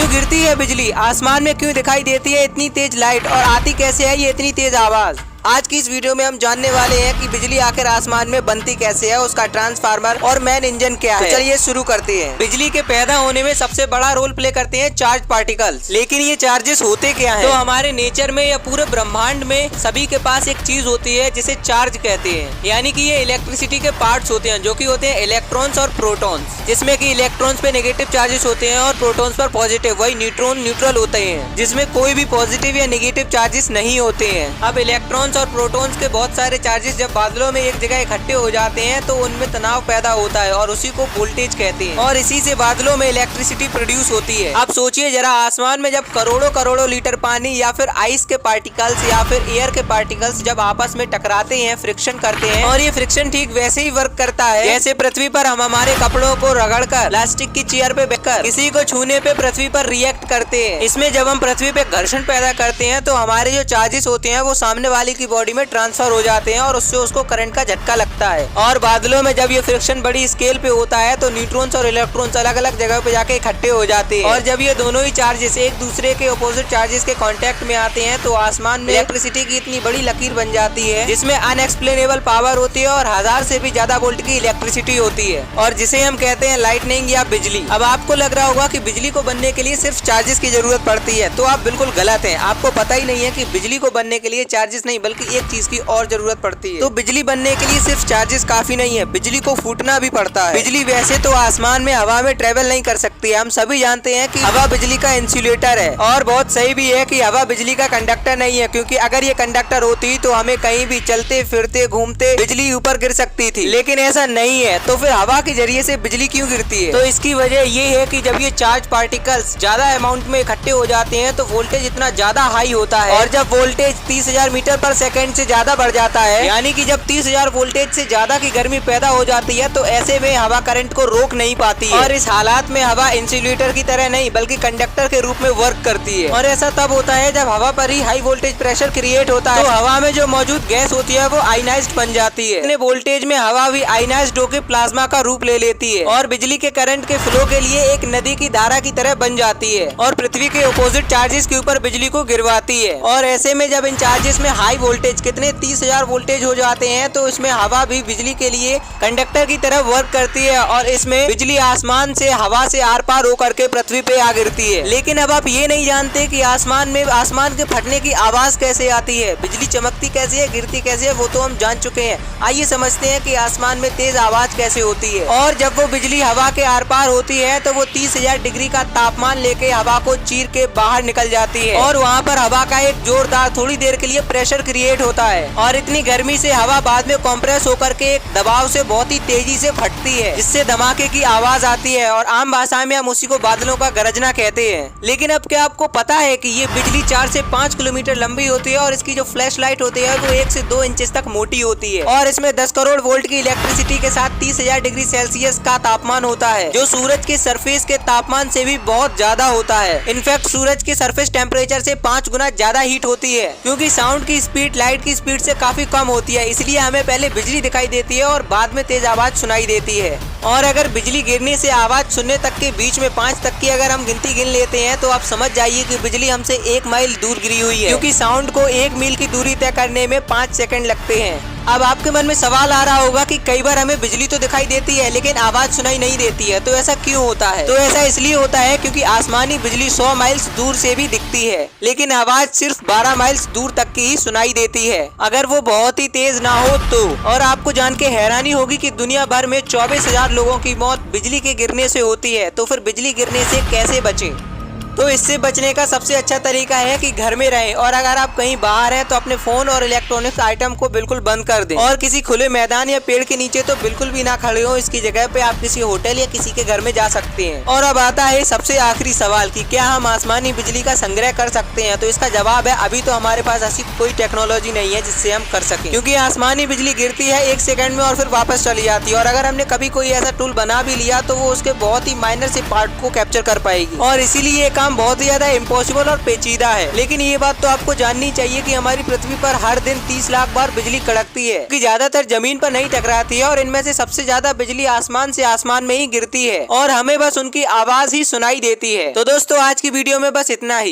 क्यों गिरती है बिजली, आसमान में क्यों दिखाई देती है इतनी तेज लाइट और आती कैसे है ये इतनी तेज आवाज। आज की इस वीडियो में हम जानने वाले हैं कि बिजली आखिर आसमान में बनती कैसे है, उसका ट्रांसफार्मर और मेन इंजन क्या है। तो चलिए शुरू करते हैं। बिजली के पैदा होने में सबसे बड़ा रोल प्ले करते हैं चार्ज पार्टिकल्स। लेकिन ये चार्जेस होते क्या हैं? तो हमारे नेचर में या पूरे ब्रह्मांड में सभी के पास एक चीज होती है जिसे चार्ज कहते हैं, यानी कि ये इलेक्ट्रिसिटी के पार्ट्स होते हैं जो कि होते हैं इलेक्ट्रॉन्स और प्रोटॉन्स, जिसमें कि इलेक्ट्रॉन्स पे नेगेटिव चार्जेस होते हैं और प्रोटॉन्स पर पॉजिटिव, वही न्यूट्रॉन न्यूट्रल होते हैं, जिसमें कोई भी पॉजिटिव या नेगेटिव चार्जेस नहीं होते हैं। अब इलेक्ट्रॉन्स और प्रोटॉन्स के बहुत सारे चार्जेस जब बादलों में एक जगह इकट्ठे हो जाते हैं तो उनमें तनाव पैदा होता है और उसी को वोल्टेज कहते हैं और इसी से बादलों में इलेक्ट्रिसिटी प्रोड्यूस होती है। अब सोचिए जरा, आसमान में जब करोड़ों करोड़ों लीटर पानी या फिर आइस के पार्टिकल्स या फिर एयर के पार्टिकल्स जब आपस में टकराते हैं, फ्रिक्शन करते हैं, और ये फ्रिक्शन ठीक वैसे ही वर्क करता है जैसे पृथ्वी पर हम हमारे कपड़ों को रगड़कर प्लास्टिक की चेयर पे बैठकर किसी को छूने पे पृथ्वी पर रिएक्ट करते हैं। इसमें जब हम पृथ्वी पे घर्षण पैदा करते हैं तो हमारे जो चार्जेस होते हैं वो सामने वाले की बॉडी में ट्रांसफर हो जाते हैं और उससे उसको करंट का झटका लगता है। और बादलों में जब ये फ्रिक्शन बड़ी स्केल पे होता है तो न्यूट्रॉन्स और इलेक्ट्रॉन्स अलग अलग जगह पे जाके इकट्ठे हो जाते हैं और जब ये दोनों ही चार्जेस एक दूसरे के ऑपोजिट चार्जेस के कांटेक्ट में आते हैं तो आसमान में इलेक्ट्रिसिटी की इतनी बड़ी लकीर बन जाती है जिसमें अनएक्सप्लेनेबल पावर होती है और 1000 से भी ज्यादा वोल्ट की इलेक्ट्रिसिटी होती है और जिसे हम कहते हैं लाइटनिंग या बिजली। अब आपको लग रहा होगा कि बिजली को बनने के लिए सिर्फ चार्जेस की जरूरत पड़ती है, तो आप बिल्कुल गलत हैं। आपको पता ही नहीं है कि बिजली को बनने के लिए चार्जेस नहीं बल्कि एक चीज की और जरूरत पड़ती है। तो बिजली बनने के लिए सिर्फ चार्जेस काफी नहीं है, बिजली को फूटना भी पड़ता है। बिजली वैसे तो आसमान में हवा में ट्रेवल नहीं कर सकती है, हम सभी जानते हैं कि हवा बिजली का इंसुलेटर है और बहुत सही भी है कि हवा बिजली का कंडक्टर नहीं है, क्योंकि अगर ये कंडक्टर होती तो हमें कहीं भी चलते फिरते घूमते बिजली ऊपर गिर सकती थी, लेकिन ऐसा नहीं है। तो फिर हवा के जरिए से बिजली क्यों गिरती है? तो इसकी वजह ये है कि जब ये चार्ज पार्टिकल्स ज्यादा अमाउंट में इकट्ठे हो जाते हैं तो वोल्टेज इतना ज्यादा हाई होता है और जब वोल्टेज 30,000 मीटर पर सेकेंड से ज्यादा बढ़ जाता है, यानी कि जब 30,000 वोल्टेज से ज्यादा की गर्मी पैदा हो जाती है तो ऐसे में हवा करंट को रोक नहीं पाती है और इस हालात में हवा इंसुलेटर की तरह नहीं बल्कि कंडक्टर के रूप में वर्क करती है। और ऐसा तब होता है जब हवा पर ही हाई वोल्टेज प्रेशर क्रिएट होता है तो हवा में जो मौजूद गैस होती है वो आयनाइज्ड बन जाती है। इतने वोल्टेज में हवा भी आयनाइज्ड होकर प्लाज्मा का रूप ले लेती है और बिजली के करंट के फ्लो के लिए एक नदी की धारा की तरह बन जाती है और पृथ्वी के अपोजिट चार्जेस के ऊपर बिजली को गिरवाती है। और ऐसे में जब इन चार्जेस में हाई वोल्टेज कितने 30,000 वोल्टेज हो जाते हैं तो इसमें हवा भी बिजली के लिए कंडक्टर की तरह वर्क करती है और इसमें बिजली आसमान से हवा से आर पार होकर के पृथ्वी पे आ गिरती है। लेकिन अब आप ये नहीं जानते कि आसमान के फटने की आवाज कैसे आती है, बिजली चमकती कैसे है, गिरती कैसे है, वो तो हम जान चुके हैं। आइए समझते हैं कि आसमान में तेज आवाज कैसे होती है। और जब वो बिजली हवा के आर पार होती है तो वो 30,000 डिग्री का तापमान लेके हवा को चीर के बाहर निकल जाती है और वहाँ पर हवा का एक जोरदार थोड़ी देर के लिए प्रेशर क्रिएट होता है और इतनी गर्मी से हवा बाद में कॉम्प्रेस होकर के एक दबाव से बहुत ही तेजी से फटती है जिससे धमाके की आवाज आती है और आम भाषा में हम उसी को बादलों का गरजना कहते हैं। लेकिन अब क्या आपको पता है कि ये बिजली 4 से 5 किलोमीटर लंबी होती है और इसकी जो फ्लैश लाइट होती है वो 1 से 2 इंचेस तक मोटी होती है और इसमें 10 करोड़ वोल्ट की इलेक्ट्रिसिटी के साथ 30,000 डिग्री सेल्सियस का तापमान होता है जो सूरज के सरफेस के तापमान से भी बहुत ज्यादा होता है। इनफैक्ट सूरज के सरफेस टेम्परेचर से 5 गुना ज्यादा हीट होती है क्योंकि साउंड की स्पीड लाइट की स्पीड से काफी कम होती है, इसलिए हमें पहले बिजली दिखाई देती है और बाद में तेज आवाज सुनाई देती है। और अगर बिजली गिरने से आवाज सुनने तक के बीच में 5 तक की अगर हम गिनती गिन लेते हैं तो आप समझ जाइए कि बिजली हमसे 1 माइल दूर गिरी हुई है, क्योंकि साउंड को 1 मील की दूरी तय करने में 5 सेकंड लगते हैं। अब आपके मन में सवाल आ रहा होगा कि कई बार हमें बिजली तो दिखाई देती है लेकिन आवाज सुनाई नहीं देती है, तो ऐसा क्यों होता है? तो ऐसा इसलिए होता है क्योंकि आसमानी बिजली 100 माइल्स दूर से भी दिखती है लेकिन आवाज सिर्फ 12 माइल्स दूर तक की ही सुनाई देती है, अगर वो बहुत ही तेज ना हो तो। और आपको जान के हैरानी होगी कि दुनिया भर में 24,000 लोगों की मौत बिजली के गिरने से होती है। तो फिर बिजली गिरने से कैसे बचें? तो इससे बचने का सबसे अच्छा तरीका है कि घर में रहें और अगर आप कहीं बाहर हैं तो अपने फोन और इलेक्ट्रॉनिक्स आइटम को बिल्कुल बंद कर दें और किसी खुले मैदान या पेड़ के नीचे तो बिल्कुल भी ना खड़े हो। इसकी जगह पे आप किसी होटल या किसी के घर में जा सकते हैं। और अब आता है सबसे आखिरी सवाल कि क्या हम आसमानी बिजली का संग्रह कर सकते हैं? तो इसका जवाब है अभी तो हमारे पास ऐसी कोई टेक्नोलॉजी नहीं है जिससे हम कर सकें, क्योंकि आसमानी बिजली गिरती है 1 सेकंड में और फिर वापस चली जाती है और अगर हमने कभी कोई ऐसा टूल बना भी लिया तो वो उसके बहुत ही माइनर से पार्ट को कैप्चर कर पाएगी और इसीलिए ये काम काम बहुत ही ज्यादा इम्पॉसिबल और पेचीदा है। लेकिन ये बात तो आपको जाननी चाहिए कि हमारी पृथ्वी पर हर दिन 30 लाख बार बिजली कड़कती है, कि ज्यादातर जमीन पर नहीं टकराती है और इनमें से सबसे ज्यादा बिजली आसमान से आसमान में ही गिरती है और हमें बस उनकी आवाज ही सुनाई देती है। तो दोस्तों आज की वीडियो में बस इतना ही।